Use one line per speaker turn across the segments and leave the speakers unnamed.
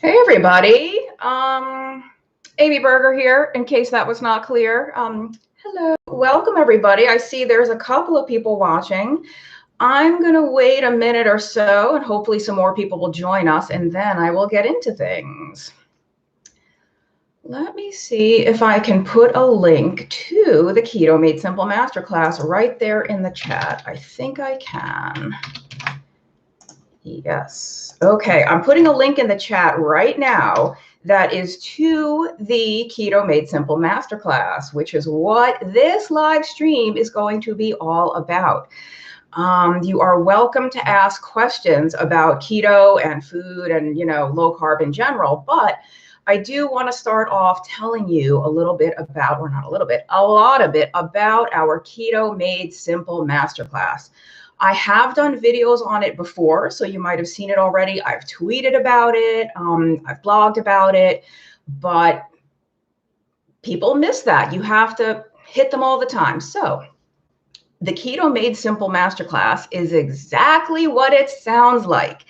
Hey everybody, Amy Berger here, in case that was not clear. Hello, welcome everybody. I see there's a couple of people watching. I'm gonna wait a minute or so and hopefully some more people will join us and then I will get into things. Let me see if I can put a link to the Keto Made Simple Masterclass right there in the chat. I think I can. Yes. Okay, I'm putting a link in the chat right now that is to the Keto Made Simple Masterclass, which is what this live stream is going to be all about. You are welcome to ask questions about keto and food and, low carb in general, but I do want to start off telling you a little bit about, or not a little bit, a lot of it about our Keto Made Simple Masterclass. I have done videos on it before, so you might have seen it already. I've tweeted about it, I've blogged about it, but people miss that. You have to hit them all the time. So the Keto Made Simple Masterclass is exactly what it sounds like.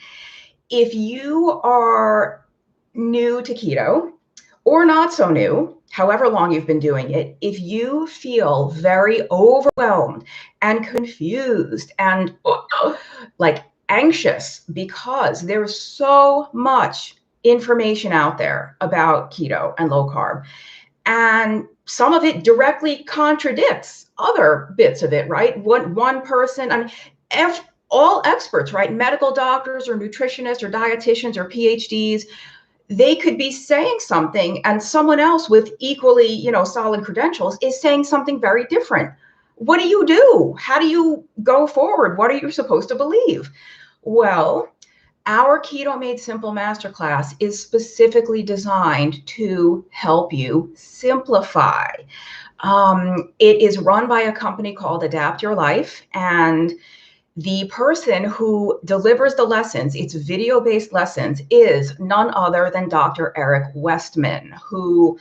If you are new to keto or not so new, however long you've been doing it, if you feel very overwhelmed and confused and like anxious because there's so much information out there about keto and low carb, and some of it directly contradicts other bits of it, right? One person, all experts, right? Medical doctors or nutritionists or dietitians or PhDs, they could be saying something and someone else with equally, solid credentials is saying something very different. What do you do? How do you go forward? What are you supposed to believe? Well, our Keto Made Simple Masterclass is specifically designed to help you simplify. It is run by a company called Adapt Your Life, and the person who delivers the lessons, it's video-based lessons, is none other than Dr. Eric Westman, who,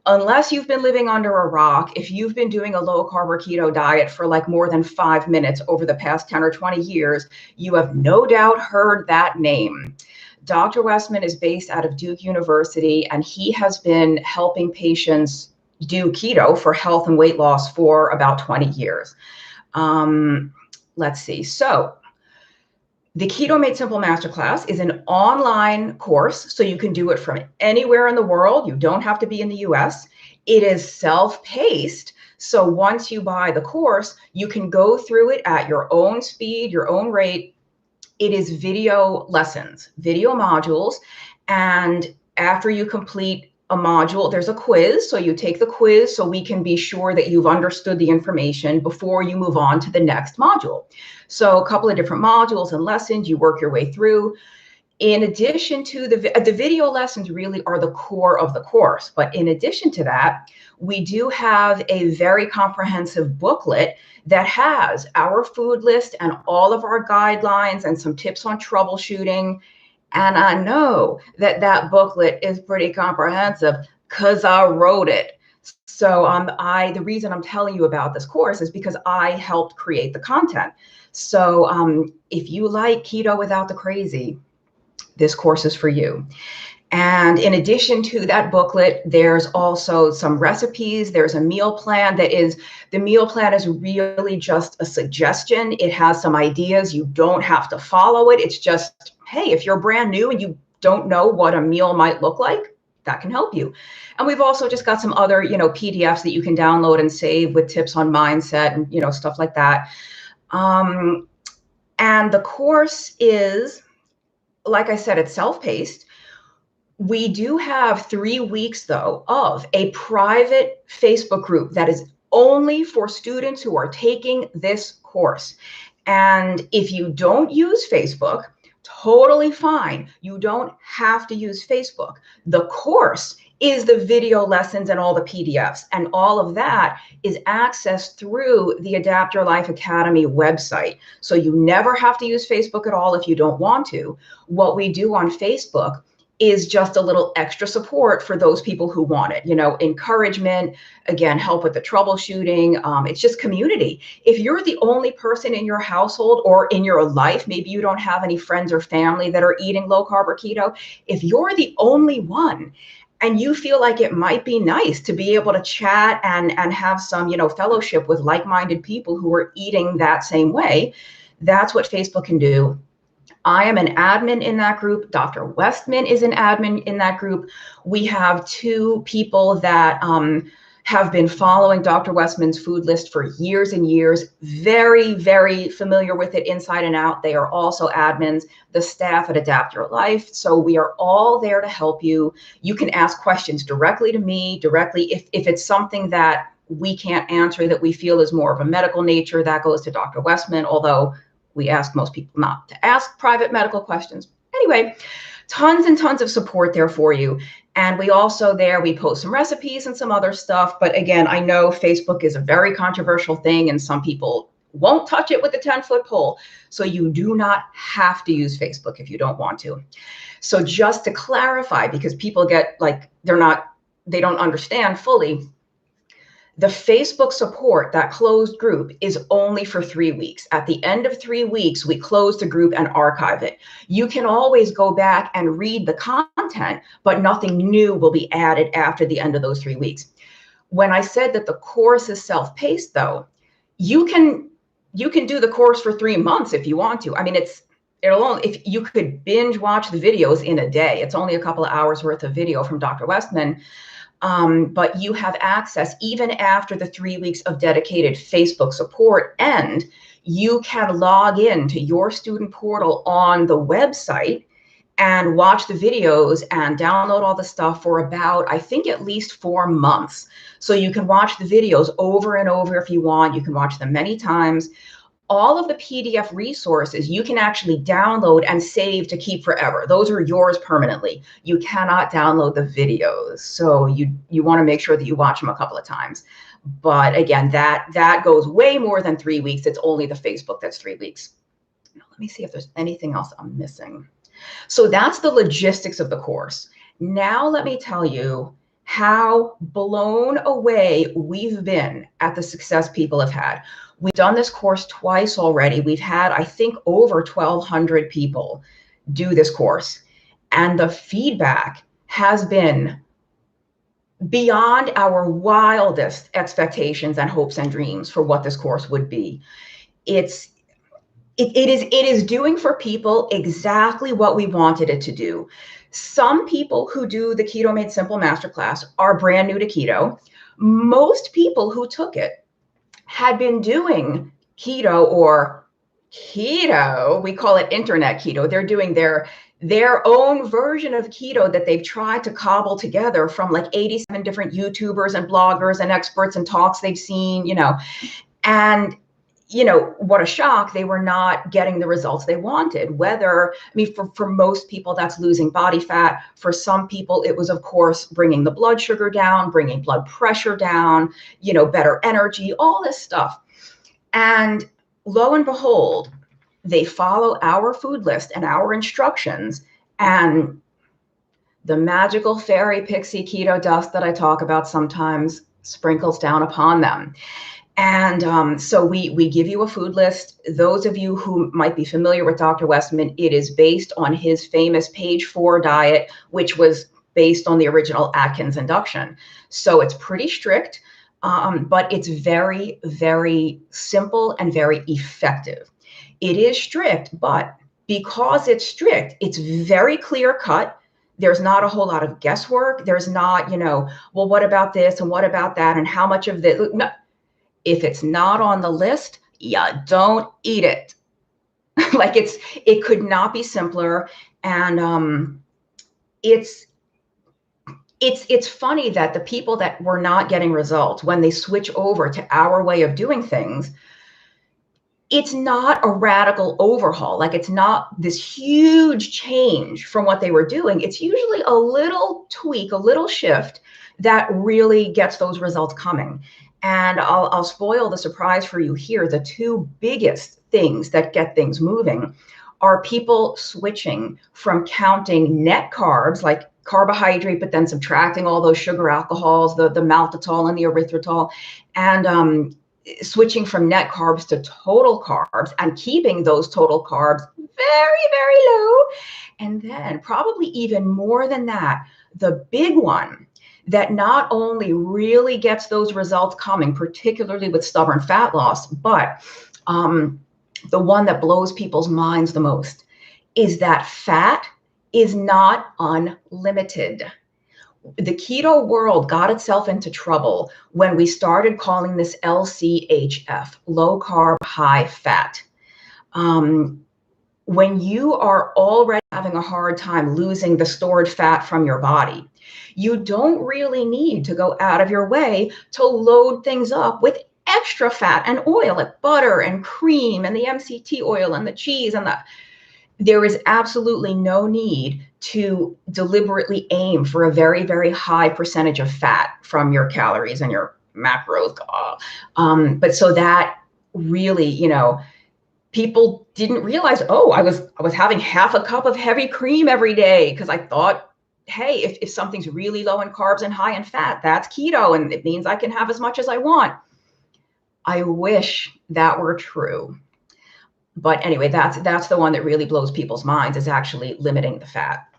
unless you've been living under a rock, if you've been doing a low-carb or keto diet for like more than 5 minutes over the past 10 or 20 years, you have no doubt heard that name. Dr. Westman is based out of Duke University, and he has been helping patients do keto for health and weight loss for about 20 years. Let's see. So the Keto Made Simple Masterclass is an online course, so you can do it from anywhere in the world. You don't have to be in the US. It is self-paced. So once you buy the course, you can go through it at your own speed, your own rate. It is video lessons, video modules. And after you complete a module, there's a quiz. So you take the quiz so we can be sure that you've understood the information before you move on to the next module. So a couple of different modules and lessons, you work your way through. In addition to the video lessons really are the core of the course. But in addition to that, we do have a very comprehensive booklet that has our food list and all of our guidelines and some tips on troubleshooting. And I know that that booklet is pretty comprehensive because I wrote it. So the reason I'm telling you about this course is because I helped create the content. So if you like keto without the crazy, this course is for you. And in addition to that booklet, there's also some recipes. There's a meal plan the meal plan is really just a suggestion. It has some ideas. You don't have to follow it. It's just, hey, if you're brand new and you don't know what a meal might look like, that can help you. And we've also just got some other, PDFs that you can download and save with tips on mindset and, stuff like that. And the course is, like I said, it's self-paced. We do have 3 weeks, though, of a private Facebook group that is only for students who are taking this course. And if you don't use Facebook, totally fine. You don't have to use Facebook. The course is the video lessons and all the PDFs. And all of that is accessed through the Adapt Your Life Academy website. So you never have to use Facebook at all if you don't want to. What we do on Facebook is just a little extra support for those people who want it. Encouragement, again, help with the troubleshooting. It's just community. If you're the only person in your household or in your life, maybe you don't have any friends or family that are eating low carb or keto. If you're the only one and you feel like it might be nice to be able to chat and have some, fellowship with like-minded people who are eating that same way, that's what Facebook can do. I am an admin in that group. Dr. Westman is an admin in that group. We have 2 people that have been following Dr. Westman's food list for years and years, very, very familiar with it inside and out. They are also admins, the staff at Adapt Your Life. So we are all there to help you. You can ask questions directly to me, directly. If it's something that we can't answer that we feel is more of a medical nature, that goes to Dr. Westman, although we ask most people not to ask private medical questions. Anyway, tons and tons of support there for you. And we also we post some recipes and some other stuff. But again, I know Facebook is a very controversial thing and some people won't touch it with a 10-foot pole. So you do not have to use Facebook if you don't want to. So just to clarify, because people get like, they don't understand fully, the Facebook support, that closed group, is only for 3 weeks. At the end of 3 weeks, we close the group and archive it. You can always go back and read the content, but nothing new will be added after the end of those 3 weeks. When I said that the course is self-paced, though, you can do the course for 3 months if you want to. I mean, if you could binge watch the videos in a day. It's only a couple of hours worth of video from Dr. Westman. But you have access even after the 3 weeks of dedicated Facebook support, and you can log in to your student portal on the website and watch the videos and download all the stuff for about, I think, at least 4 months. So you can watch the videos over and over if you want. You can watch them many times. All of the PDF resources you can actually download and save to keep forever. Those are yours permanently. You cannot download the videos. So you want to make sure that you watch them a couple of times. But again, that goes way more than 3 weeks. It's only the Facebook that's 3 weeks. Now, let me see if there's anything else I'm missing. So that's the logistics of the course. Now let me tell you how blown away we've been at the success people have had. We've done this course twice already. We've had, I think, over 1,200 people do this course. And the feedback has been beyond our wildest expectations and hopes and dreams for what this course would be. It is doing for people exactly what we wanted it to do. Some people who do the Keto Made Simple Masterclass are brand new to keto. Most people who took it had been doing keto or keto. We call it internet keto. They're doing their own version of keto that they've tried to cobble together from like 87 different YouTubers and bloggers and experts and talks they've seen, and what a shock. They were not getting the results they wanted. For most people, that's losing body fat. For some people, it was, of course, bringing the blood sugar down, bringing blood pressure down, better energy, all this stuff. And lo and behold, they follow our food list and our instructions, and the magical fairy pixie keto dust that I talk about sometimes sprinkles down upon them. And so we give you a food list. Those of you who might be familiar with Dr. Westman, it is based on his famous page 4 diet, which was based on the original Atkins induction. So it's pretty strict, but it's very, very simple and very effective. It is strict, but because it's strict, it's very clear cut. There's not a whole lot of guesswork. There's not, well, what about this and what about that and how much of this? No. If it's not on the list, don't eat it. It could not be simpler. And it's funny that the people that were not getting results, when they switch over to our way of doing things, it's not a radical overhaul. It's not this huge change from what they were doing. It's usually a little tweak, a little shift that really gets those results coming. And I'll spoil the surprise for you here. The 2 biggest things that get things moving are people switching from counting net carbs, like carbohydrate, but then subtracting all those sugar alcohols, the maltitol and the erythritol, and switching from net carbs to total carbs and keeping those total carbs very, very low. And then probably even more than that, the big one that not only really gets those results coming, particularly with stubborn fat loss, but the one that blows people's minds the most is that fat is not unlimited. The keto world got itself into trouble when we started calling this LCHF, low carb, high fat. When you are already having a hard time losing the stored fat from your body, you don't really need to go out of your way to load things up with extra fat and oil, like butter and cream and the MCT oil and the cheese and there is absolutely no need to deliberately aim for a very, very high percentage of fat from your calories and your macros. But so that really, people didn't realize, oh, I was having half a cup of heavy cream every day because I thought, hey, if something's really low in carbs and high in fat, that's keto, and it means I can have as much as I want. I wish that were true. But anyway, that's the one that really blows people's minds, is actually limiting the fat.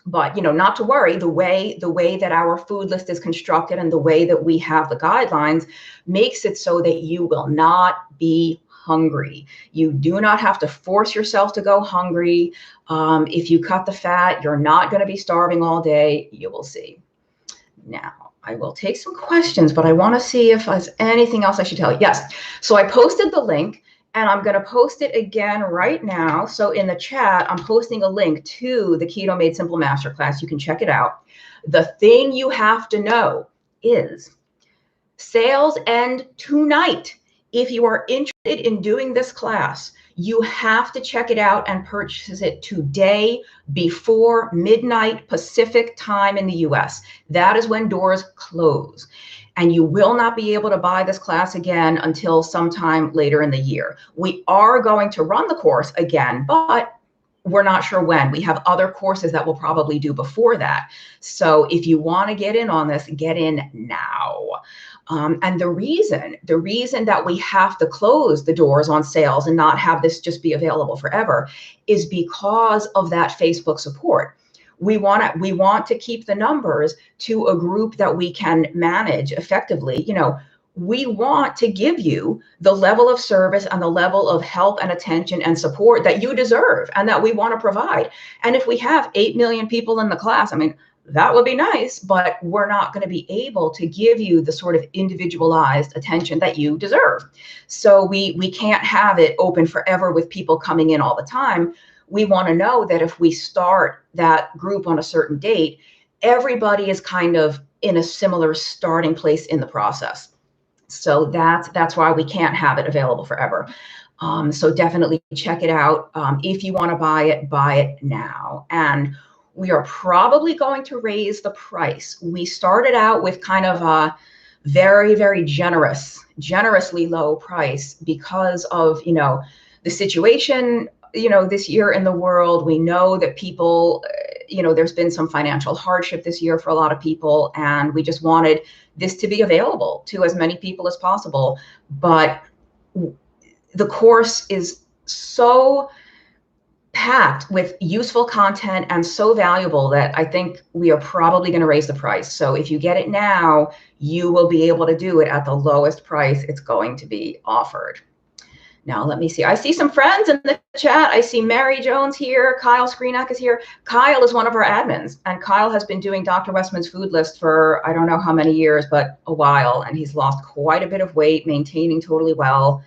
But not to worry, the way that our food list is constructed and the way that we have the guidelines makes it so that you will not be hungry. You do not have to force yourself to go hungry. If you cut the fat, you're not going to be starving all day. You will see. Now, I will take some questions, but I want to see if there's anything else I should tell you. Yes. So I posted the link, and I'm going to post it again right now. So in the chat, I'm posting a link to the Keto Made Simple Masterclass. You can check it out. The thing you have to know is sales end tonight. If you are interested in doing this class, you have to check it out and purchase it today before midnight Pacific time in the US. That is when doors close. And you will not be able to buy this class again until sometime later in the year. We are going to run the course again, but we're not sure when. We have other courses that we'll probably do before that. So if you want to get in on this, get in now. And the reason that we have to close the doors on sales and not have this just be available forever is because of that Facebook support. We want to keep the numbers to a group that we can manage effectively. We want to give you the level of service and the level of help and attention and support that you deserve and that we want to provide. And if we have 8 million people in the class, that would be nice, but we're not going to be able to give you the sort of individualized attention that you deserve. So we can't have it open forever with people coming in all the time. We want to know that if we start that group on a certain date, everybody is kind of in a similar starting place in the process. So that's why we can't have it available forever. So definitely check it out. If you want to buy it now. And we are probably going to raise the price. We started out with kind of a very, very generously low price because of, the situation, this year in the world. We know that people, there's been some financial hardship this year for a lot of people, and we just wanted this to be available to as many people as possible. But the course is so packed with useful content and so valuable that I think we are probably going to raise the price. So if you get it now, you will be able to do it at the lowest price it's going to be offered. Now, let me see. I see some friends in the chat. I see Mary Jones here. Kyle Screenack is here. Kyle is one of our admins, and Kyle has been doing Dr. Westman's food list for I don't know how many years, but a while, and he's lost quite a bit of weight, maintaining totally well.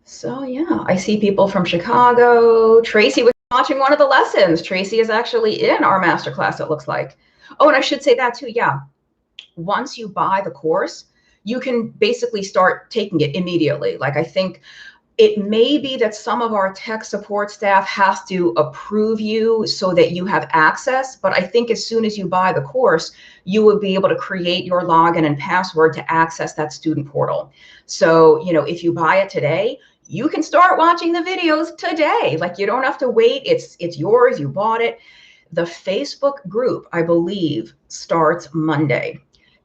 So yeah, I see people from Chicago. Tracy was watching one of the lessons. Tracy is actually in our masterclass, it looks like. Oh, and I should say that too. Yeah. Once you buy the course, you can basically start taking it immediately. Like, I think it may be that some of our tech support staff has to approve you so that you have access. But I think as soon as you buy the course, you will be able to create your login and password to access that student portal. So, if you buy it today, you can start watching the videos today. Like, you don't have to wait. It's yours. You bought it. The Facebook group, I believe, starts Monday.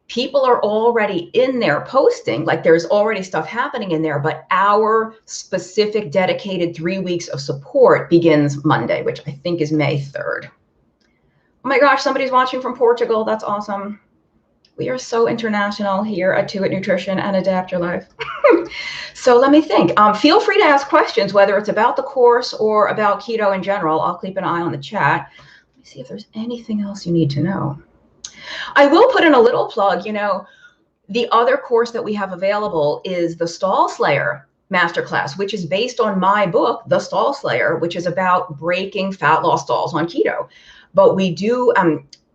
People are already in there posting, like there's already stuff happening in there, but our specific dedicated 3 weeks of support begins Monday, which I think is May 3rd. Oh my gosh, somebody's watching from Portugal. That's awesome. We are so international here at Two It Nutrition and Adapt Your Life. So let me think. Feel free to ask questions, whether it's about the course or about keto in general. I'll keep an eye on the chat. Let me see if there's anything else you need to know. I will put in a little plug. The other course that we have available is the Stall Slayer Masterclass, which is based on my book, The Stall Slayer, which is about breaking fat loss stalls on keto. But we do,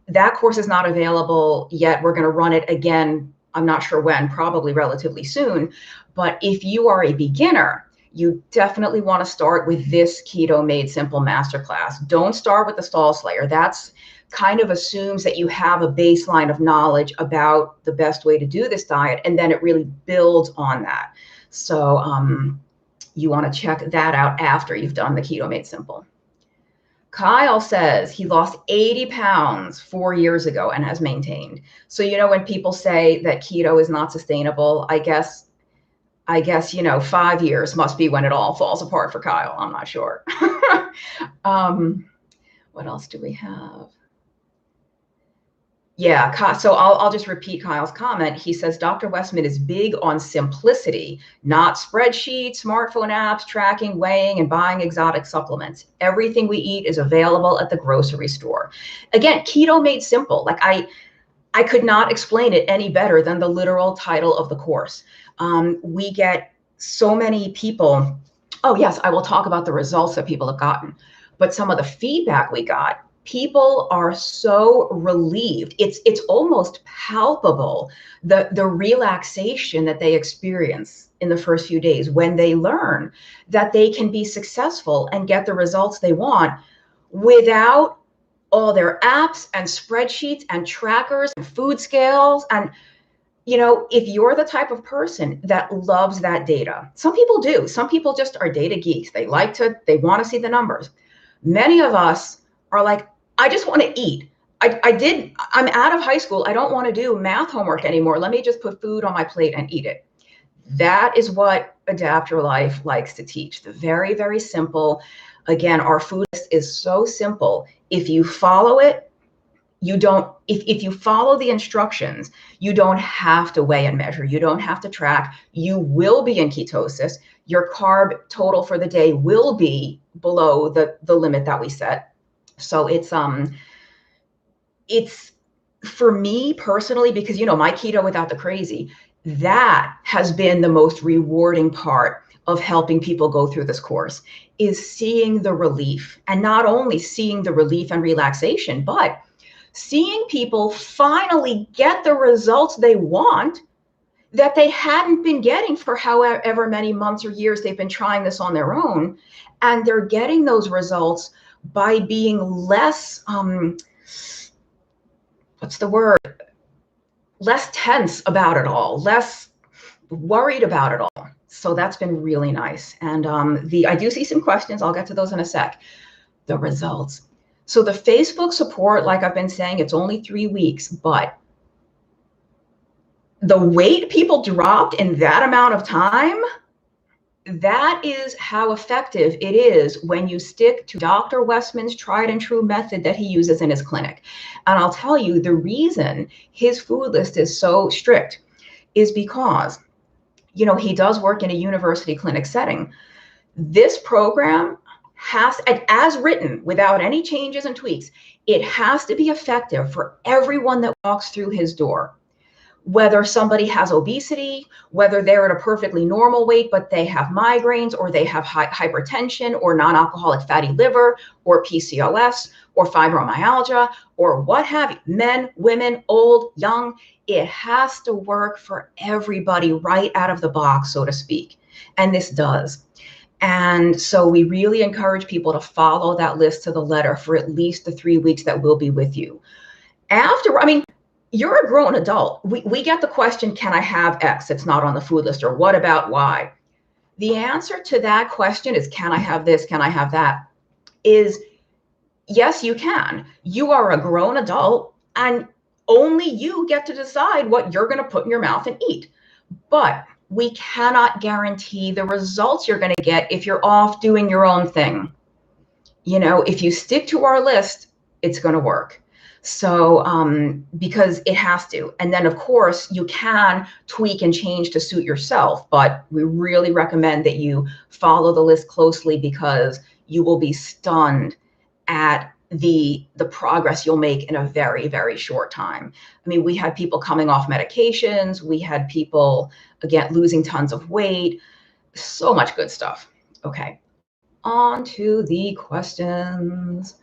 that course is not available yet. We're going to run it again. I'm not sure when, probably relatively soon. But if you are a beginner, you definitely want to start with this Keto Made Simple Masterclass. Don't start with the Stall Slayer. That's kind of assumes that you have a baseline of knowledge about the best way to do this diet, and then it really builds on that. So you want to check that out after you've done the Keto Made Simple. Kyle says he lost 80 pounds 4 years ago and has maintained. So, when people say that keto is not sustainable, I guess, 5 years must be when it all falls apart for Kyle. I'm not sure. What else do we have? Yeah, so I'll just repeat Kyle's comment. He says, Dr. Westman is big on simplicity, not spreadsheets, smartphone apps, tracking, weighing, and buying exotic supplements. Everything we eat is available at the grocery store. Again, keto made simple. Like I could not explain it any better than the literal title of the course. We get so many people. Oh, yes, I will talk about the results that people have gotten. But some of the feedback we got, people are so relieved. It's almost palpable, the relaxation that they experience in the first few days when they learn that they can be successful and get the results they want without all their apps and spreadsheets and trackers and food scales. And if you're the type of person that loves that data, some people do. Some people just are data geeks. They want to see the numbers. Many of us are like, I just want to eat. I'm out of high school. I don't want to do math homework anymore. Let me just put food on my plate and eat it. That is what Adapt Your Life likes to teach. The very, very simple. Again, our food list is so simple. If you follow it, if you follow the instructions, you don't have to weigh and measure. You don't have to track. You will be in ketosis. Your carb total for the day will be below the limit that we set. So it's for me personally, because my keto without the crazy, that has been the most rewarding part of helping people go through this course, is seeing the relief, and not only seeing the relief and relaxation, but seeing people finally get the results they want that they hadn't been getting for however many months or years they've been trying this on their own. And they're getting those results by being less, less tense about it all, less worried about it all. So that's been really nice. And I do see some questions. I'll get to those in a sec. The results. So the Facebook support, like I've been saying, it's only 3 weeks, but the weight people dropped in that amount of time, that is how effective it is when you stick to Dr. Westman's tried and true method that he uses in his clinic. And I'll tell you, the reason his food list is so strict is because, he does work in a university clinic setting. This program has, as written, without any changes and tweaks, it has to be effective for everyone that walks through his door. Whether somebody has obesity, whether they're at a perfectly normal weight, but they have migraines, or they have hypertension, or non-alcoholic fatty liver, or PCOS, or fibromyalgia, or what have you, men, women, old, young, it has to work for everybody right out of the box, so to speak. And this does. And so we really encourage people to follow that list to the letter for at least the 3 weeks that we'll be with you. You're a grown adult. We get the question, can I have X? It's not on the food list, or what about Y? The answer to that question is, can I have this? Can I have that? Is yes, you can. You are a grown adult and only you get to decide what you're going to put in your mouth and eat. But we cannot guarantee the results you're going to get if you're off doing your own thing. You know, if you stick to our list, it's going to work. So, because it has to. And then, of course, you can tweak and change to suit yourself, but we really recommend that you follow the list closely because you will be stunned at the progress you'll make in a very, very short time. I mean, we had people coming off medications. We had people, again, losing tons of weight. So much good stuff. Okay, on to the questions.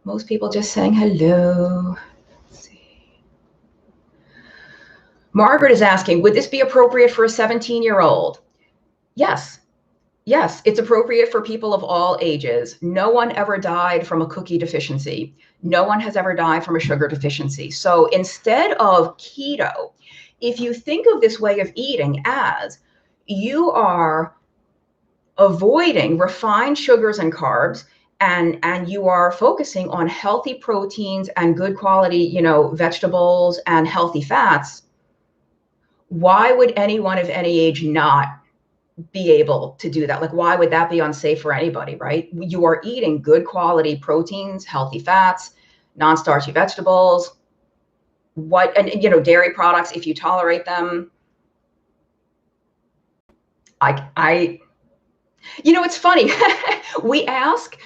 Most people just saying hello. Let's see. Margaret is asking, would this be appropriate for a 17-year-old? Yes. Yes, it's appropriate for people of all ages. No one ever died from a cookie deficiency. No one has ever died from a sugar deficiency. So instead of keto, if you think of this way of eating as you are avoiding refined sugars and carbs, and you are focusing on healthy proteins and good quality, you know, vegetables and healthy fats, why would anyone of any age not be able to do that? Like, why would that be unsafe for anybody, right? You are eating good quality proteins, healthy fats, non-starchy vegetables, and you know, dairy products, if you tolerate them. You know, it's funny. we ask,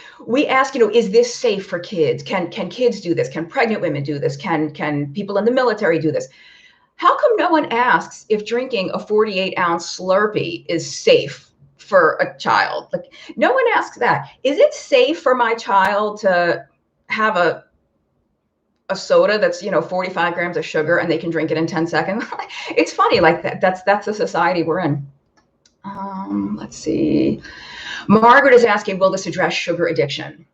you know, is this safe for kids? Can kids do this? Can pregnant women do this? Can people in the military do this? How come no one asks if drinking a 48-ounce Slurpee is safe for a child? Like, no one asks that. Is it safe for my child to have a soda that's, you know, 45 grams of sugar and they can drink it in 10 seconds? It's funny, like that's the society we're in. Let's see. Margaret is asking, will this address sugar addiction?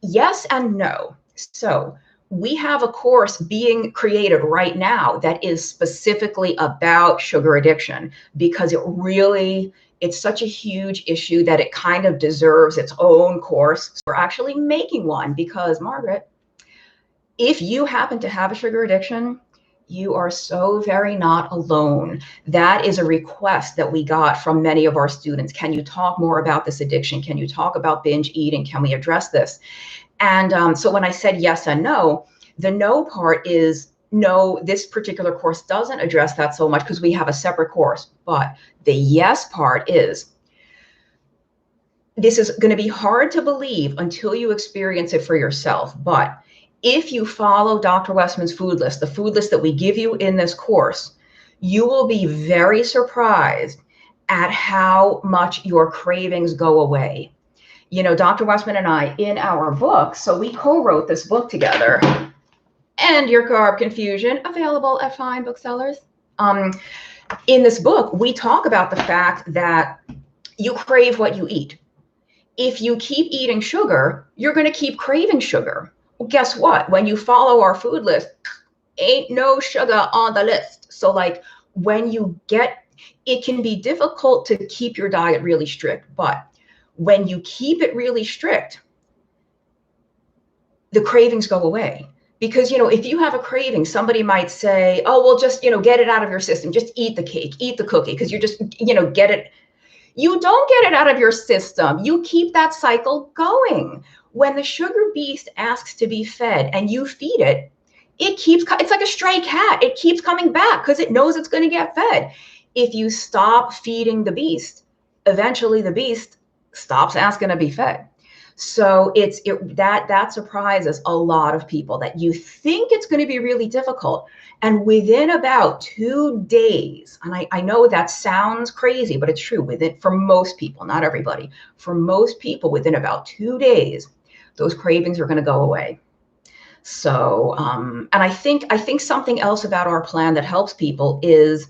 Yes and no. So we have a course being created right now that is specifically about sugar addiction because it's such a huge issue that it kind of deserves its own course. So we're actually making one because, Margaret, if you happen to have a sugar addiction, you are so very not alone. That is a request that we got from many of our students. Can you talk more about this addiction? Can you talk about binge eating? Can we address this? And so when I said yes and no, the no part is no, this particular course doesn't address that so much because we have a separate course. But the yes part is, this is going to be hard to believe until you experience it for yourself. But if you follow Dr. Westman's food list, the food list that we give you in this course, you will be very surprised at how much your cravings go away. You know, Dr. Westman and I, in our book, so we co-wrote this book together, End Your Carb Confusion, available at fine booksellers. In this book, we talk about the fact that you crave what you eat. If you keep eating sugar, you're going to keep craving sugar. Well, guess what? When you follow our food list, ain't no sugar on the list. So like when you get, it can be difficult to keep your diet really strict, but when you keep it really strict, the cravings go away. Because, you know, if you have a craving, somebody might say, oh, well, just, you know, get it out of your system. Just eat the cake, eat the cookie, because you're just, you know, get it. You don't get it out of your system. You keep that cycle going. When the sugar beast asks to be fed and you feed it, it's like a stray cat. It keeps coming back because it knows it's going to get fed. If you stop feeding the beast, eventually the beast stops asking to be fed. So that surprises a lot of people, that you think it's going to be really difficult. And within about 2 days, and I know that sounds crazy, but it's true, for most people, not everybody, for most people, within about 2 days, those cravings are going to go away. So, and I think something else about our plan that helps people is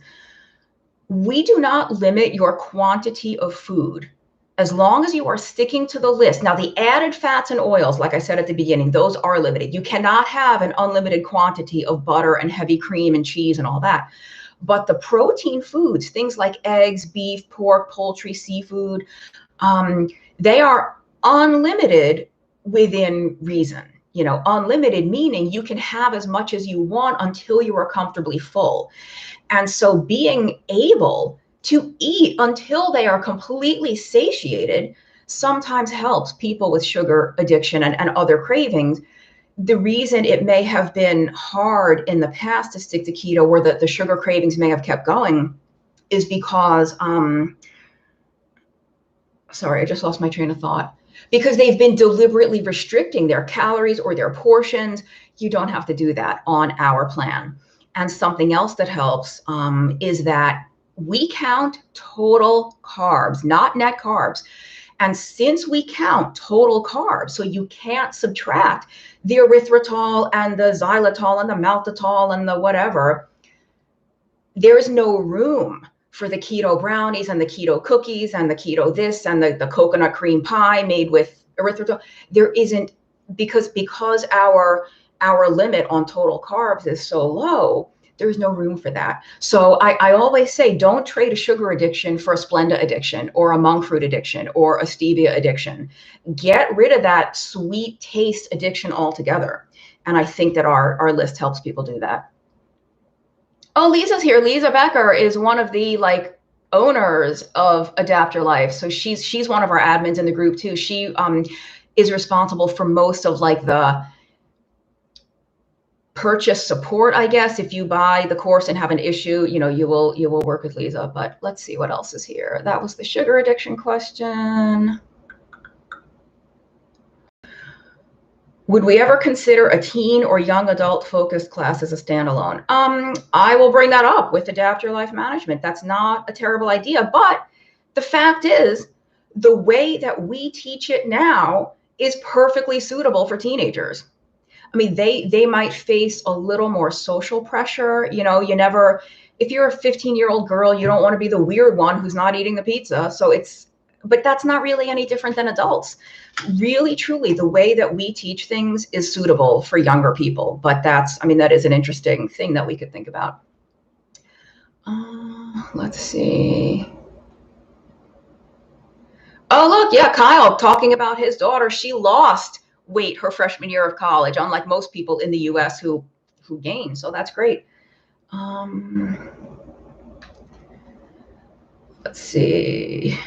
we do not limit your quantity of food as long as you are sticking to the list. Now, the added fats and oils, like I said at the beginning, those are limited. You cannot have an unlimited quantity of butter and heavy cream and cheese and all that. But the protein foods, things like eggs, beef, pork, poultry, seafood, they are unlimited within reason. You know, unlimited meaning you can have as much as you want until you are comfortably full. And so being able to eat until they are completely satiated sometimes helps people with sugar addiction and other cravings. The reason it may have been hard in the past to stick to keto, where the sugar cravings may have kept going, is because, sorry, I just lost my train of thought. Because they've been deliberately restricting their calories or their portions. You don't have to do that on our plan. And something else that helps is that we count total carbs, not net carbs. And since we count total carbs, so you can't subtract the erythritol and the xylitol and the maltitol and the whatever, there's no room for the keto brownies and the keto cookies and the keto this and the coconut cream pie made with erythritol. There isn't, because our limit on total carbs is so low, there's no room for that. So I always say, don't trade a sugar addiction for a Splenda addiction or a monk fruit addiction or a stevia addiction. Get rid of that sweet taste addiction altogether. And I think that our list helps people do that. Oh, Lisa's here. Lisa Becker is one of the owners of Adapt Your Life. So she's one of our admins in the group too. She is responsible for most of the purchase support, I guess. If you buy the course and have an issue, you will work with Lisa. But let's see what else is here. That was the sugar addiction question. Would we ever consider a teen or young adult focused class as a standalone? I will bring that up with Adapt Your Life Management. That's not a terrible idea. But the fact is, the way that we teach it now is perfectly suitable for teenagers. I mean, they might face a little more social pressure. If you're a 15-year-old girl, you don't want to be the weird one who's not eating the pizza. But that's not really any different than adults. Really, truly, the way that we teach things is suitable for younger people. But that is an interesting thing that we could think about. Let's see. Oh, look, yeah, Kyle talking about his daughter. She lost weight her freshman year of college, unlike most people in the US who gain. So that's great. Let's see.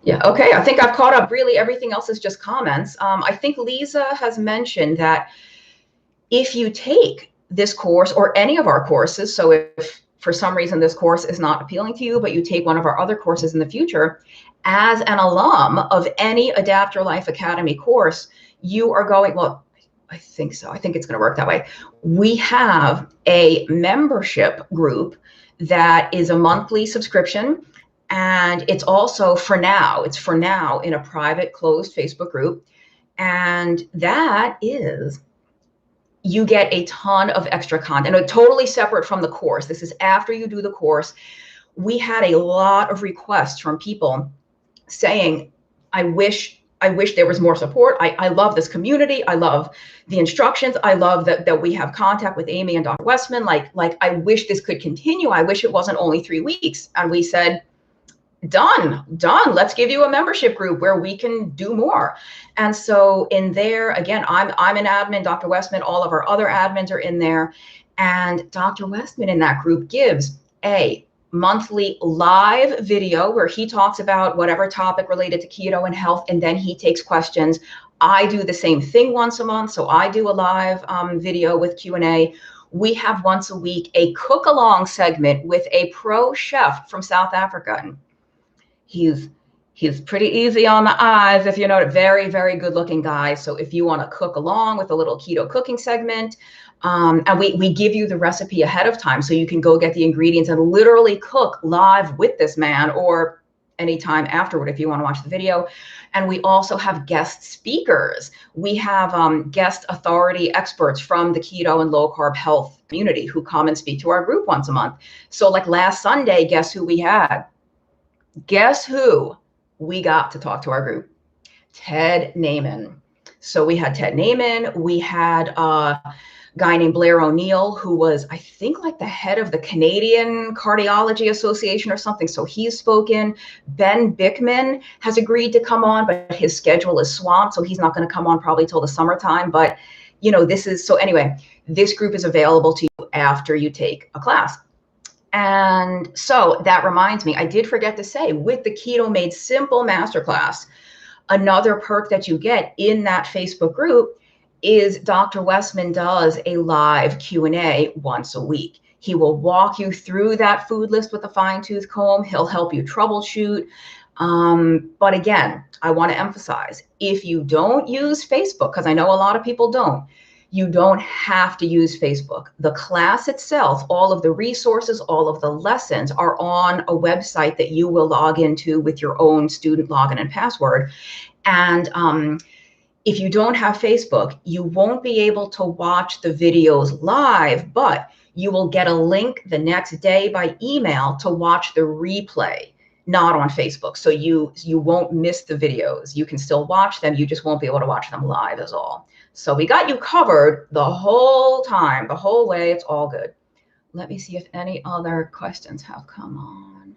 Yeah, okay. I think I've caught up. Really, everything else is just comments. I think Lisa has mentioned that if you take this course or any of our courses, so if for some reason this course is not appealing to you, but you take one of our other courses in the future, as an alum of any Adapt Your Life Academy course, you are going, well, I think so. I think it's going to work that way. We have a membership group that is a monthly subscription. And it's also it's for now in a private closed Facebook group. And that is, you get a ton of extra content, totally separate from the course. This is after you do the course. We had a lot of requests from people saying, I wish there was more support. I love this community. I love the instructions. I love that we have contact with Amy and Dr. Westman. I wish this could continue. I wish it wasn't only 3 weeks. And we said, done. Let's give you a membership group where we can do more. And so in there, again, I'm an admin, Dr. Westman, all of our other admins are in there. And Dr. Westman in that group gives a monthly live video where he talks about whatever topic related to keto and health, and then he takes questions. I do the same thing once a month. So I do a live video with Q&A. We have once a week a cook along segment with a pro chef from South Africa. He's pretty easy on the eyes, if you know it. Very, very good looking guy. So if you want to cook along with a little keto cooking segment, and we give you the recipe ahead of time so you can go get the ingredients and literally cook live with this man, or anytime afterward if you want to watch the video. And we also have guest speakers. We have guest authority experts from the keto and low carb health community who come and speak to our group once a month. So like last Sunday, guess who we had? Guess who we got to talk to our group? Ted Naiman. So we had Ted Naiman, we had a guy named Blair O'Neill, who was, I think, like the head of the Canadian Cardiology Association or something. So he's spoken. Ben Bickman has agreed to come on, but his schedule is swamped, so he's not going to come on probably till the summertime. But, you know, this is, so anyway, this group is available to you after you take a class. And so that reminds me, I did forget to say, with the Keto Made Simple Masterclass, another perk that you get in that Facebook group is Dr. Westman does a live Q&A once a week. He will walk you through that food list with a fine-tooth comb. He'll help you troubleshoot. But again, I want to emphasize, if you don't use Facebook, because I know a lot of people don't, you don't have to use Facebook. The class itself, all of the resources, all of the lessons are on a website that you will log into with your own student login and password. And if you don't have Facebook, you won't be able to watch the videos live, but you will get a link the next day by email to watch the replay, not on Facebook. So you won't miss the videos. You can still watch them. You just won't be able to watch them live is all. So we got you covered the whole time, the whole way. It's all good. Let me see if any other questions have come on.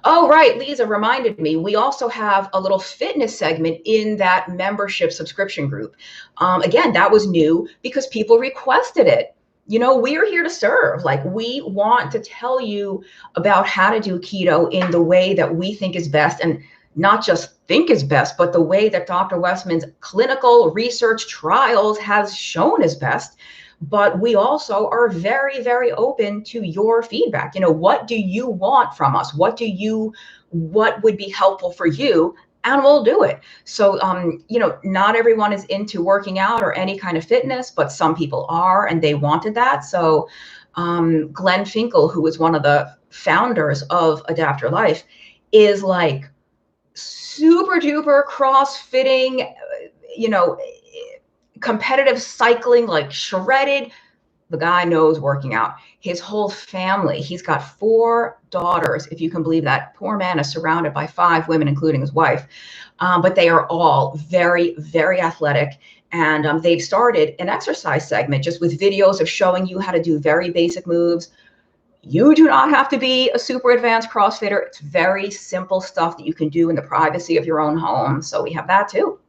Oh, right. Lisa reminded me, we also have a little fitness segment in that membership subscription group. Again, that was new because people requested it. You know, we're here to serve. Like, we want to tell you about how to do keto in the way that we think is best, and not just think is best, but the way that Dr. Westman's clinical research trials has shown is best. But we also are very, very open to your feedback. You know, what do you want from us? What would be helpful for you? And we'll do it. So, you know, not everyone is into working out or any kind of fitness, but some people are, and they wanted that. So Glenn Finkel, who is one of the founders of Adapt Your Life, is like super duper cross-fitting, you know, competitive cycling, like shredded. The guy knows working out. His whole family, he's got 4 daughters, if you can believe that. Poor man is surrounded by 5 women, including his wife. But they are all very, very athletic. And they've started an exercise segment just with videos of showing you how to do very basic moves. You do not have to be a super advanced CrossFitter. It's very simple stuff that you can do in the privacy of your own home. So we have that too.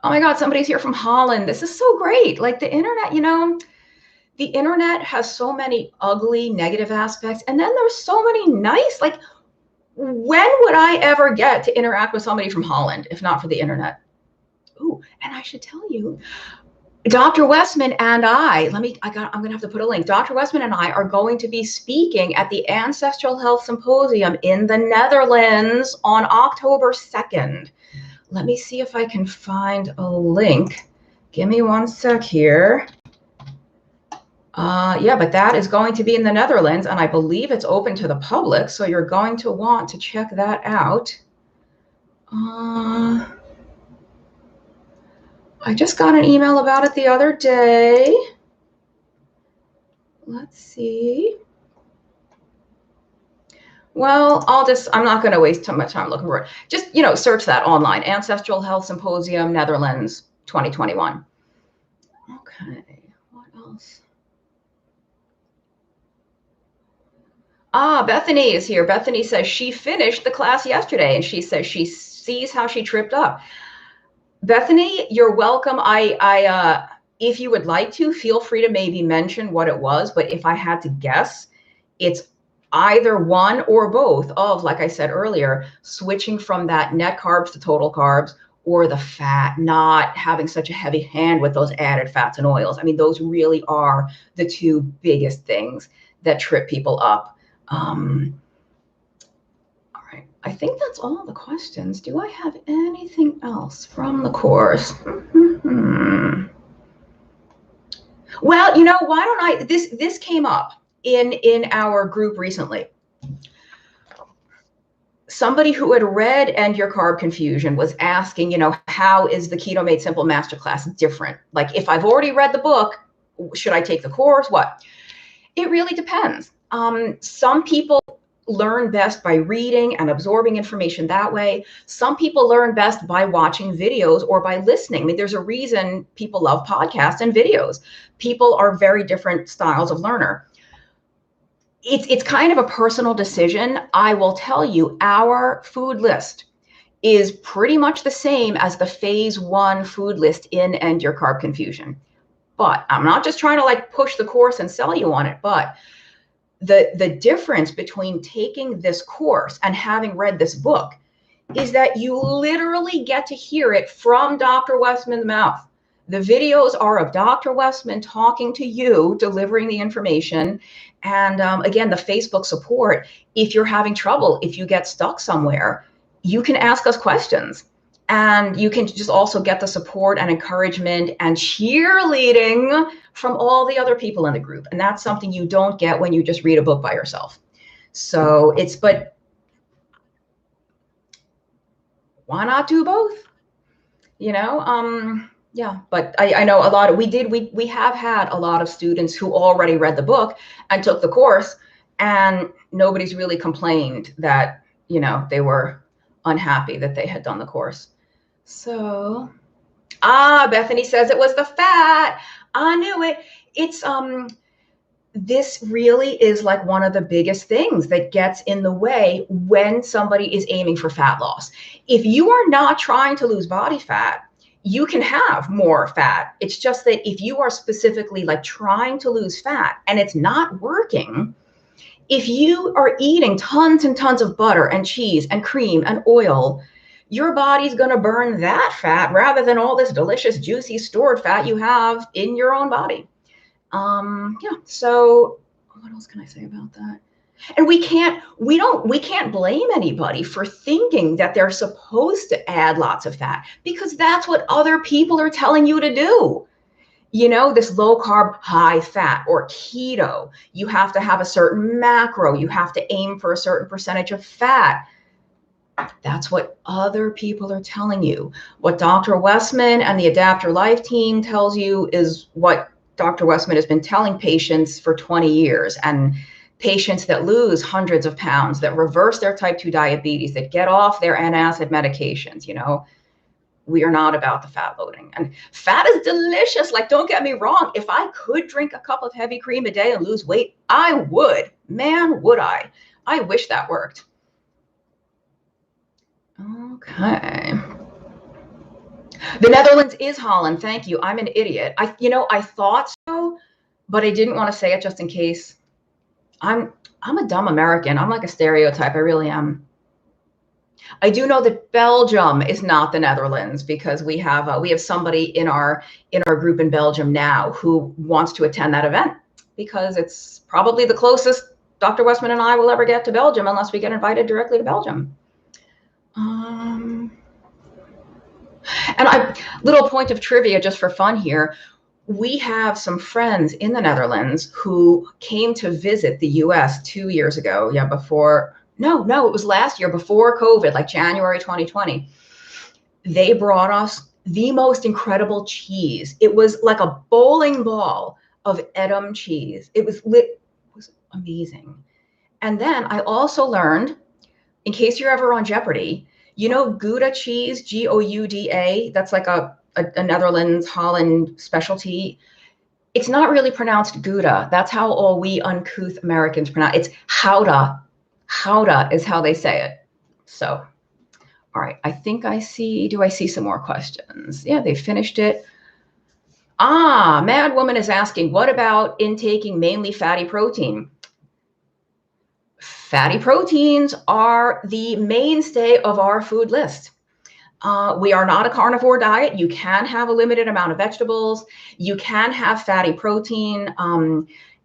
Oh my God, somebody's here from Holland. This is so great. Like, the internet, you know, the internet has so many ugly, negative aspects. And then there's so many nice, like, when would I ever get to interact with somebody from Holland if not for the internet? Ooh, and I should tell you, Dr. Westman and I'm going to have to put a link. Dr. Westman and I are going to be speaking at the Ancestral Health Symposium in the Netherlands on October 2nd. Let me see if I can find a link. Give me one sec here. Yeah, but that is going to be in the Netherlands, and I believe it's open to the public, so you're going to want to check that out. I just got an email about it the other day. Let's see. Well, I'm not going to waste too much time looking for it. Just, you know, search that online. Ancestral Health Symposium, Netherlands, 2021. Okay, what else? Bethany is here. Bethany says she finished the class yesterday, and she says she sees how she tripped up. Bethany, you're welcome. If you would like to, feel free to maybe mention what it was. But if I had to guess, it's either one or both of, like I said earlier, switching from that net carbs to total carbs, or the fat, not having such a heavy hand with those added fats and oils. I mean, those really are the 2 biggest things that trip people up. All right, I think that's all the questions. Do I have anything else from the course? Well, you know, why don't I, this came up in our group recently. Somebody who had read End Your Carb Confusion was asking, you know, how is the Keto Made Simple Masterclass different? Like, if I've already read the book, should I take the course? What? It really depends. Some people learn best by reading and absorbing information that way. Some people learn best by watching videos or by listening. I mean, there's a reason people love podcasts and videos. People are very different styles of learner. It's kind of a personal decision. I will tell you, our food list is pretty much the same as the phase 1 food list in End Your Carb Confusion. But I'm not just trying to like push the course and sell you on it, but the difference between taking this course and having read this book is that you literally get to hear it from Dr. Westman's mouth. The videos are of Dr. Westman talking to you, delivering the information. And again, the Facebook support, if you're having trouble, if you get stuck somewhere, you can ask us questions. And you can just also get the support and encouragement and cheerleading from all the other people in the group. And that's something you don't get when you just read a book by yourself. So but why not do both? Yeah, but I know a lot of, we have had a lot of students who already read the book and took the course, and nobody's really complained that, they were unhappy that they had done the course. So, Bethany says it was the fat. I knew it. It's, this really is like one of the biggest things that gets in the way when somebody is aiming for fat loss. If you are not trying to lose body fat, you can have more fat. It's just that if you are specifically like trying to lose fat and it's not working, if you are eating tons and tons of butter and cheese and cream and oil, your body's going to burn that fat rather than all this delicious, juicy, stored fat you have in your own body. Yeah. So what else can I say about that? And we can't blame anybody for thinking that they're supposed to add lots of fat, because that's what other people are telling you to do. This low carb, high fat, or keto, you have to have a certain macro. You have to aim for a certain percentage of fat. That's what other people are telling you. What Dr. Westman and the Adapt Your Life team tells you is what Dr. Westman has been telling patients for 20 years. And patients that lose hundreds of pounds, that reverse their type 2 diabetes, that get off their antacid medications, we are not about the fat loading. And fat is delicious. Like, don't get me wrong. If I could drink a cup of heavy cream a day and lose weight, I would. Man, would I. I wish that worked. Okay. The Netherlands is Holland. Thank you. I'm an idiot. I thought so, but I didn't want to say it just in case. I'm a dumb American. I'm like a stereotype. I really am. I do know that Belgium is not the Netherlands, because we have somebody in our group in Belgium now who wants to attend that event, because it's probably the closest Dr. Westman and I will ever get to Belgium, unless we get invited directly to Belgium. And little point of trivia just for fun here. We have some friends in the Netherlands who came to visit the US 2 years ago. Yeah, it was last year, before COVID, like January 2020. They brought us the most incredible cheese. It was like a bowling ball of Edam cheese. It was amazing. And then I also learned, in case you're ever on Jeopardy, Gouda cheese, Gouda, that's like a Netherlands, Holland specialty. It's not really pronounced Gouda. That's how all we uncouth Americans pronounce it. It's Gouda. Gouda is how they say it. So, all right. Do I see some more questions? Yeah, they finished it. Mad Woman is asking, what about intaking mainly fatty protein? Fatty proteins are the mainstay of our food list. We are not a carnivore diet. You can have a limited amount of vegetables. You can have fatty protein.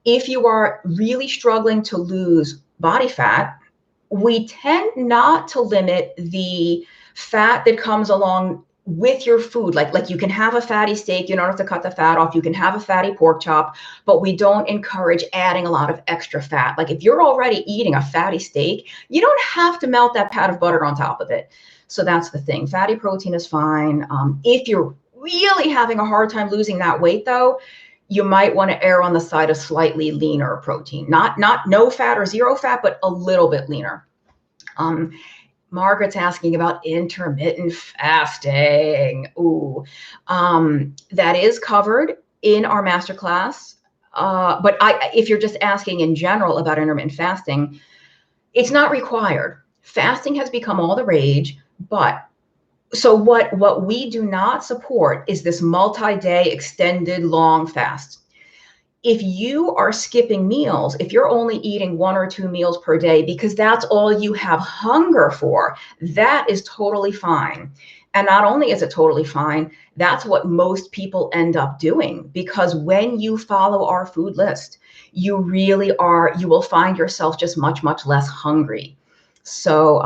If you are really struggling to lose body fat, we tend not to limit the fat that comes along with your food. Like you can have a fatty steak. You don't have to cut the fat off. You can have a fatty pork chop, but we don't encourage adding a lot of extra fat. Like if you're already eating a fatty steak, you don't have to melt that pat of butter on top of it. So that's the thing. Fatty protein is fine. If you're really having a hard time losing that weight though, you might want to err on the side of slightly leaner protein, not no fat or zero fat, but a little bit leaner. Margaret's asking about intermittent fasting. Ooh, that is covered in our masterclass. But if you're just asking in general about intermittent fasting, it's not required. Fasting has become all the rage, but so what we do not support is this multi-day extended long fast. If you are skipping meals, if you're only eating 1 or 2 meals per day because that's all you have hunger for, that is totally fine. And not only is it totally fine, that's what most people end up doing, because when you follow our food list, you will find yourself just much, much less hungry. So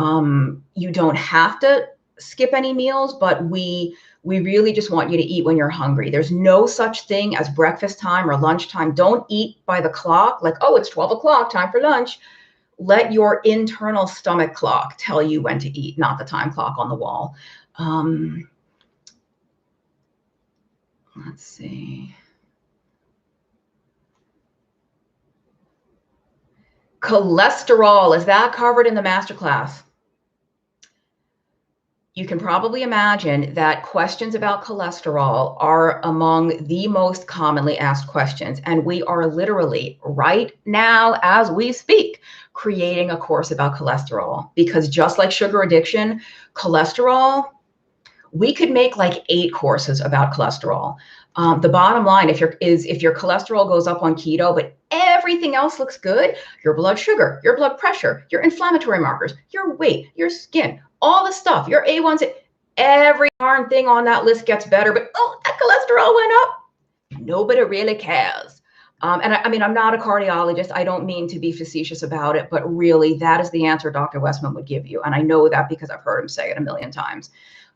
you don't have to skip any meals, but we really just want you to eat when you're hungry. There's no such thing as breakfast time or lunchtime. Don't eat by the clock, like, oh, it's 12 o'clock, time for lunch. Let your internal stomach clock tell you when to eat, not the time clock on the wall. Let's see. Cholesterol, is that covered in the masterclass? You can probably imagine that questions about cholesterol are among the most commonly asked questions. And we are literally right now, as we speak, creating a course about cholesterol, because just like sugar addiction, cholesterol, we could make like 8 courses about cholesterol. The bottom line, if your cholesterol goes up on keto, but everything else looks good, your blood sugar, your blood pressure, your inflammatory markers, your weight, your skin, all the stuff, your A1C, every darn thing on that list gets better, but oh, that cholesterol went up. Nobody really cares. And I mean, I'm not a cardiologist. I don't mean to be facetious about it, but really that is the answer Dr. Westman would give you. And I know that because I've heard him say it a million times.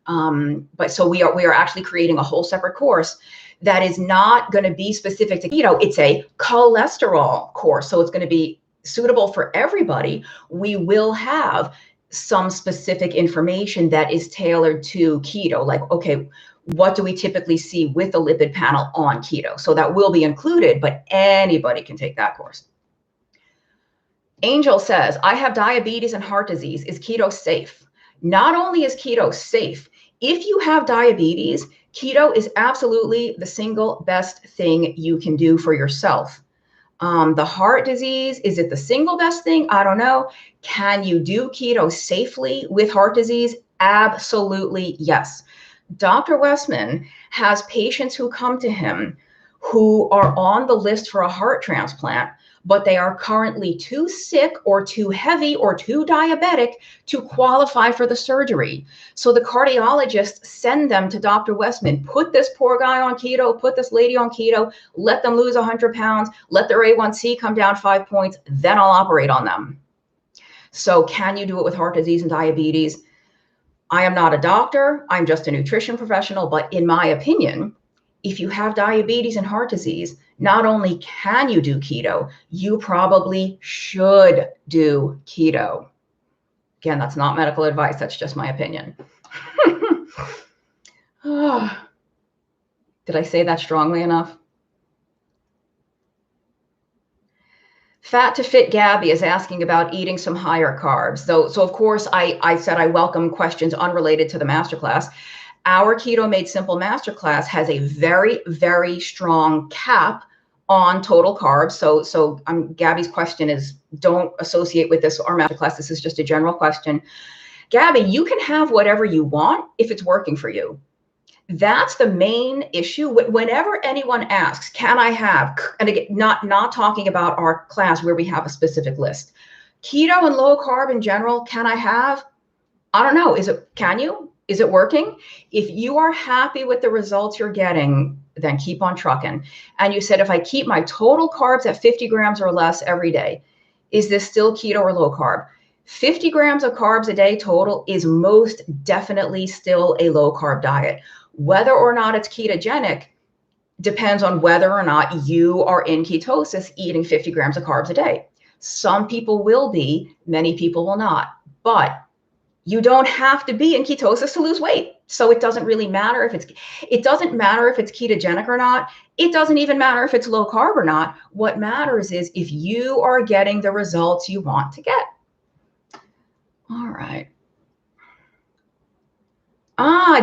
But so we are actually creating a whole separate course that is not going to be specific to keto. It's a cholesterol course. So it's going to be suitable for everybody. We will have some specific information that is tailored to keto. Like, okay, what do we typically see with the lipid panel on keto? So that will be included, but anybody can take that course. Angel says, I have diabetes and heart disease. Is keto safe? Not only is keto safe, if you have diabetes, keto is absolutely the single best thing you can do for yourself. The heart disease, is it the single best thing? I don't know. Can you do keto safely with heart disease? Absolutely, yes. Dr. Westman has patients who come to him who are on the list for a heart transplant, but they are currently too sick or too heavy or too diabetic to qualify for the surgery. So the cardiologists send them to Dr. Westman, put this poor guy on keto, put this lady on keto, let them lose 100 pounds, let their A1C come down 5 points, then I'll operate on them. So can you do it with heart disease and diabetes? I am not a doctor, I'm just a nutrition professional, but in my opinion, if you have diabetes and heart disease, not only can you do keto, you probably should do keto. Again, that's not medical advice. That's just my opinion. Did I say that strongly enough? Fat to Fit Gabby is asking about eating some higher carbs. So of course, I said I welcome questions unrelated to the masterclass. Our Keto Made Simple Masterclass has a very, very strong cap on total carbs. So Gabby's question is, don't associate with this our masterclass. This is just a general question. Gabby, you can have whatever you want if it's working for you. That's the main issue. Whenever anyone asks, can I have, and again, not talking about our class where we have a specific list, keto and low carb in general, can I have? I don't know. Can you? Is it working? If you are happy with the results you're getting, then keep on trucking. And you said, if I keep my total carbs at 50 grams or less every day, is this still keto or low carb? 50 grams of carbs a day total is most definitely still a low carb diet. Whether or not it's ketogenic depends on whether or not you are in ketosis eating 50 grams of carbs a day. Some people will be, many people will not. But You don't have to be in ketosis to lose weight. So it doesn't really matter if it doesn't matter if it's ketogenic or not. It doesn't even matter if it's low carb or not. What matters is if you are getting the results you want to get. All right.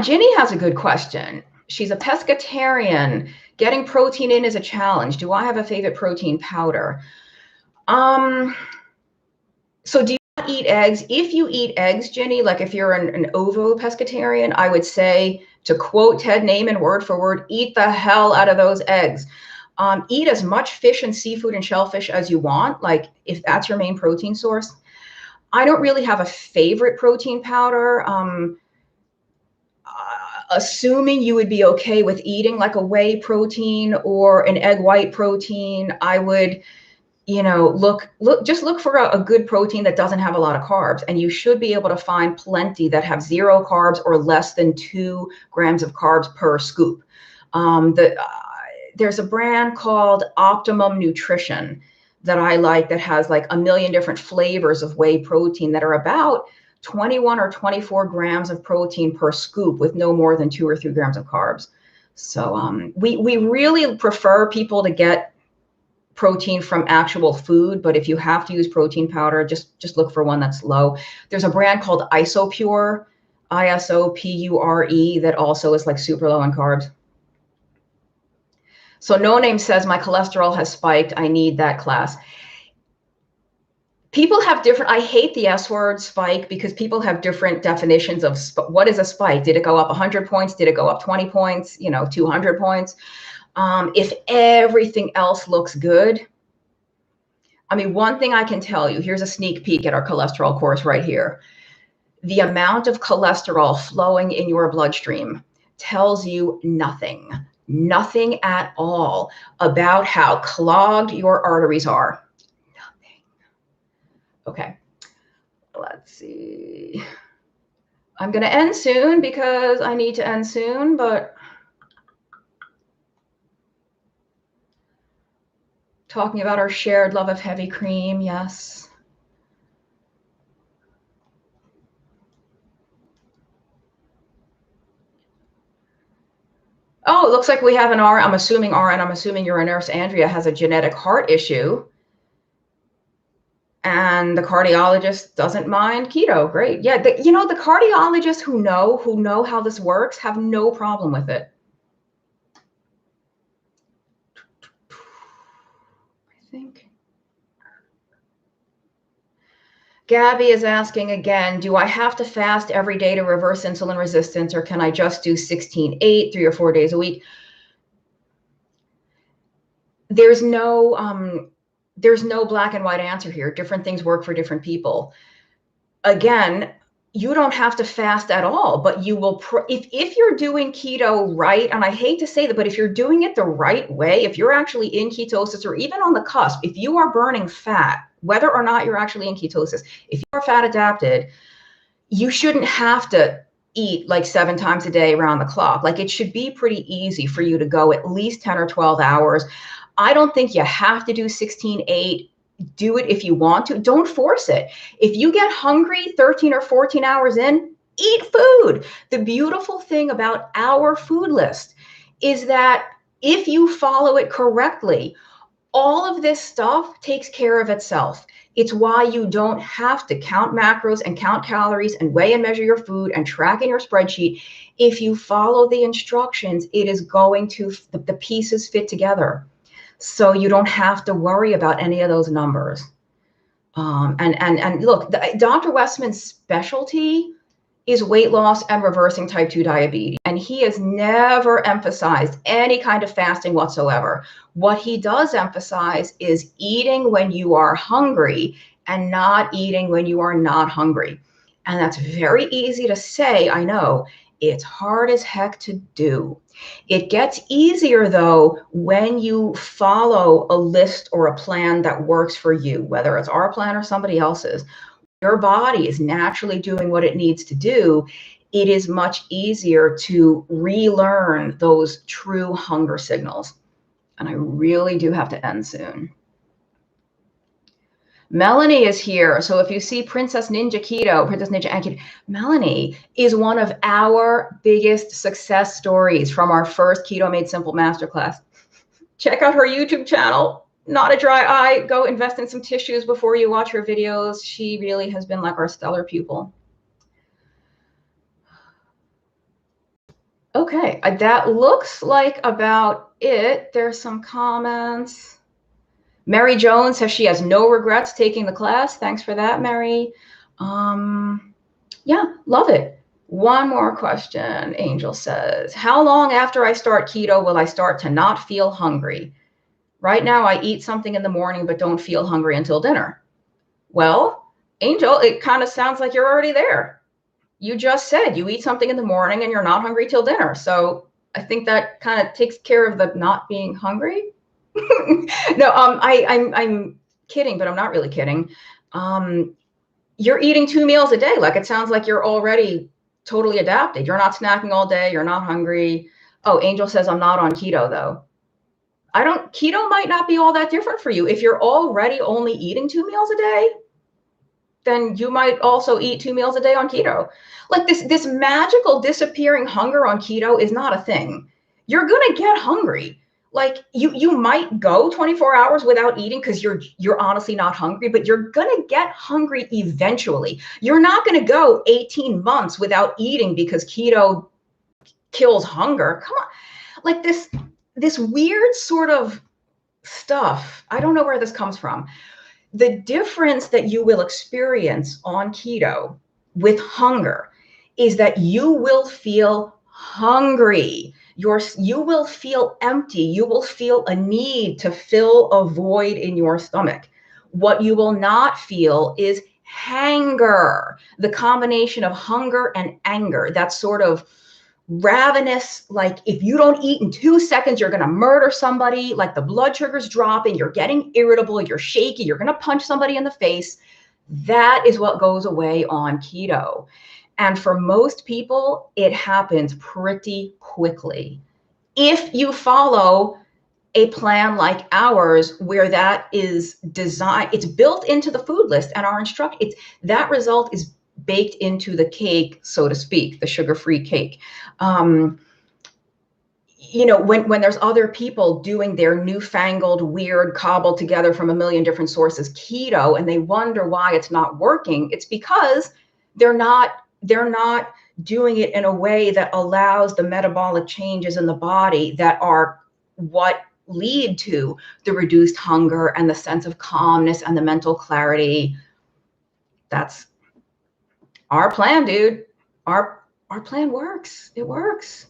Ginny has a good question. She's a pescatarian. Getting protein in is a challenge. Do I have a favorite protein powder? So do you not eat eggs? If you eat eggs, Ginny, like if you're an ovo-pescatarian, I would say, to quote Ted Naiman word for word, eat the hell out of those eggs. Eat as much fish and seafood and shellfish as you want, like if that's your main protein source. I don't really have a favorite protein powder. Assuming you would be okay with eating like a whey protein or an egg white protein, I would, just look for a good protein that doesn't have a lot of carbs, and you should be able to find plenty that have 0 carbs or less than 2 grams of carbs per scoop. There's a brand called Optimum Nutrition that I like that has like a million different flavors of whey protein that are about 21 or 24 grams of protein per scoop with no more than 2 or 3 grams of carbs. So we really prefer people to get protein from actual food, but if you have to use protein powder, just look for one that's low. There's a brand called Isopure, Isopure, that also is like super low in carbs. So No Name says my cholesterol has spiked. I need that class. People have different, I hate the S word spike because people have different definitions of what is a spike. Did it go up 100 points? Did it go up 20 points? 200 points? If everything else looks good, I mean, one thing I can tell you, here's a sneak peek at our cholesterol course right here. The amount of cholesterol flowing in your bloodstream tells you nothing at all about how clogged your arteries are. Nothing. Okay, let's see. I'm going to end soon because I need to end soon, but talking about our shared love of heavy cream, yes. Oh, it looks like we have an RN. I'm assuming RN. I'm assuming you're a nurse. Andrea has a genetic heart issue, and the cardiologist doesn't mind keto. Great. Yeah, the cardiologists who know how this works have no problem with it. I think Gabby is asking again, do I have to fast every day to reverse insulin resistance, or can I just do 16-8, 3 or 4 days a week? There's no black and white answer here. Different things work for different people. Again, you don't have to fast at all, but you will, if you're doing keto right, and I hate to say that, but if you're doing it the right way, if you're actually in ketosis or even on the cusp, if you are burning fat, whether or not you're actually in ketosis, if you are fat adapted, you shouldn't have to eat like 7 times a day around the clock. Like it should be pretty easy for you to go at least 10 or 12 hours. I don't think you have to do 16-8. Do it if you want to. Don't force it. If you get hungry 13 or 14 hours in, eat food. The beautiful thing about our food list is that if you follow it correctly, all of this stuff takes care of itself. It's why you don't have to count macros and count calories and weigh and measure your food and track in your spreadsheet. If you follow the instructions, it is going to, the pieces fit together. So you don't have to worry about any of those numbers. And look, Dr. Westman's specialty is weight loss and reversing type 2 diabetes. And he has never emphasized any kind of fasting whatsoever. What he does emphasize is eating when you are hungry and not eating when you are not hungry. And that's very easy to say, I know. It's hard as heck to do. It gets easier, though, when you follow a list or a plan that works for you, whether it's our plan or somebody else's. Your body is naturally doing what it needs to do. It is much easier to relearn those true hunger signals. And I really do have to end soon. Melanie is here. So if you see Princess Ninja Keto, Princess Ninja and Keto, Melanie is one of our biggest success stories from our first Keto Made Simple Masterclass. Check out her YouTube channel. Not a dry eye. Go invest in some tissues before you watch her videos. She really has been like our stellar pupil. Okay, that looks like about it. There's some comments. Mary Jones says she has no regrets taking the class. Thanks for that, Mary. Yeah, love it. One more question. Angel says, how long after I start keto will I start to not feel hungry? Right now, I eat something in the morning, but don't feel hungry until dinner. Well, Angel, it kind of sounds like you're already there. You just said you eat something in the morning and you're not hungry till dinner. So I think that kind of takes care of the not being hungry. No, I'm kidding, but I'm not really kidding. You're eating 2 meals a day. Like, it sounds like you're already totally adapted. You're not snacking all day. You're not hungry. Oh, Angel says I'm not on keto though. Keto might not be all that different for you. If you're already only eating 2 meals a day, then you might also eat 2 meals a day on keto. Like, this magical disappearing hunger on keto is not a thing. You're going to get hungry. Like, you might go 24 hours without eating because you're honestly not hungry, but you're going to get hungry eventually. You're not going to go 18 months without eating because keto kills hunger. Come on. Like, this weird sort of stuff. I don't know where this comes from. The difference that you will experience on keto with hunger is that you will feel hungry. You will feel empty. You will feel a need to fill a void in your stomach. What you will not feel is hanger, the combination of hunger and anger. That sort of ravenous, like, if you don't eat in 2 seconds, you're going to murder somebody, like the blood sugar's dropping, you're getting irritable, you're shaky, you're going to punch somebody in the face. That is what goes away on keto. And for most people, it happens pretty quickly. If you follow a plan like ours, where that is designed, it's built into the food list and our instruction, that result is baked into the cake, so to speak, the sugar-free cake. You know, when there's other people doing their newfangled, weird, cobbled together from a million different sources keto, and they wonder why it's not working, it's because they're not doing it in a way that allows the metabolic changes in the body that are what lead to the reduced hunger and the sense of calmness and the mental clarity. That's our plan, dude. Our plan works. It works.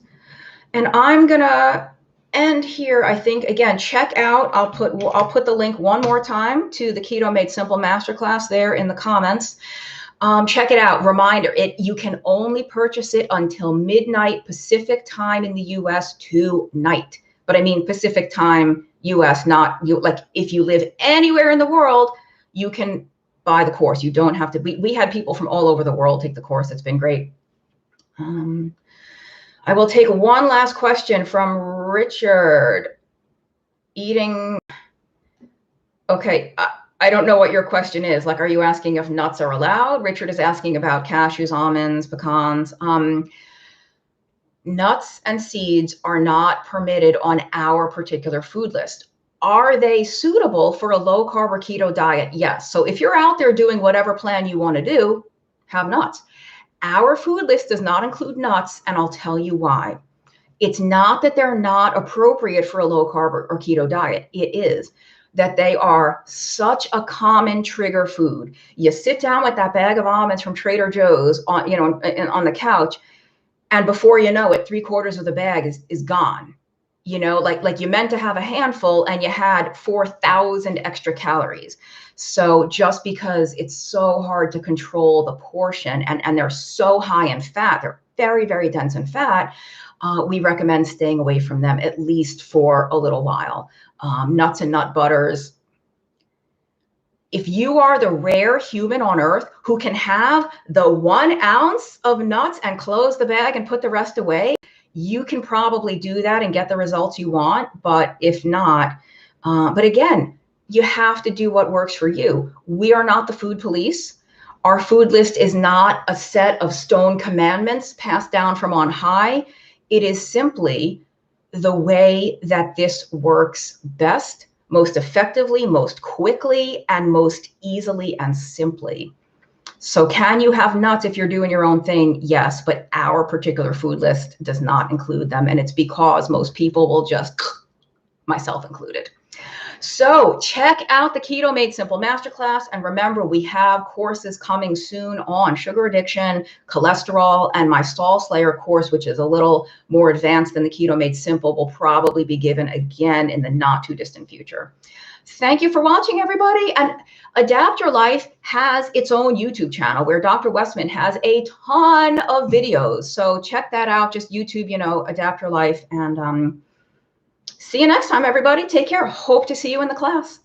And I'm gonna end here. I think, again, check out, I'll put the link one more time to the Keto Made Simple Masterclass there in the comments. Check it out. Reminder, you can only purchase it until midnight Pacific time in the US tonight. But I mean Pacific time US, not you. Like, if you live anywhere in the world, you can buy the course. You don't have to. We had people from all over the world take the course. It's been great. I will take one last question from Richard. Eating. Okay. I don't know what your question is. Like, are you asking if nuts are allowed? Richard is asking about cashews, almonds, pecans. Nuts and seeds are not permitted on our particular food list. Are they suitable for a low carb or keto diet? Yes. So if you're out there doing whatever plan you want to do, have nuts. Our food list does not include nuts, and I'll tell you why. It's not that they're not appropriate for a low carb or keto diet. It is that they are such a common trigger food. You sit down with that bag of almonds from Trader Joe's on the couch, and before you know it, 3/4 of the bag is gone. You know, like you meant to have a handful and you had 4,000 extra calories. So just because it's so hard to control the portion, and they're so high in fat, they're very, very dense in fat, we recommend staying away from them, at least for a little while. Nuts and nut butters. If you are the rare human on earth who can have the 1 ounce of nuts and close the bag and put the rest away, you can probably do that and get the results you want. But if not, but again, you have to do what works for you. We are not the food police. Our food list is not a set of stone commandments passed down from on high. It is simply the way that this works best, most effectively, most quickly, and most easily and simply. So can you have nuts if you're doing your own thing? Yes, but our particular food list does not include them. And it's because most people will just, myself included. So check out the Keto Made Simple Masterclass. And remember, we have courses coming soon on sugar addiction, cholesterol, and my Stall Slayer course, which is a little more advanced than the Keto Made Simple, will probably be given again in the not too distant future. Thank you for watching, everybody. And Adapt Your Life has its own YouTube channel where Dr. Westman has a ton of videos. So check that out. Just YouTube, Adapt Your Life. And see you next time, everybody. Take care. Hope to see you in the class.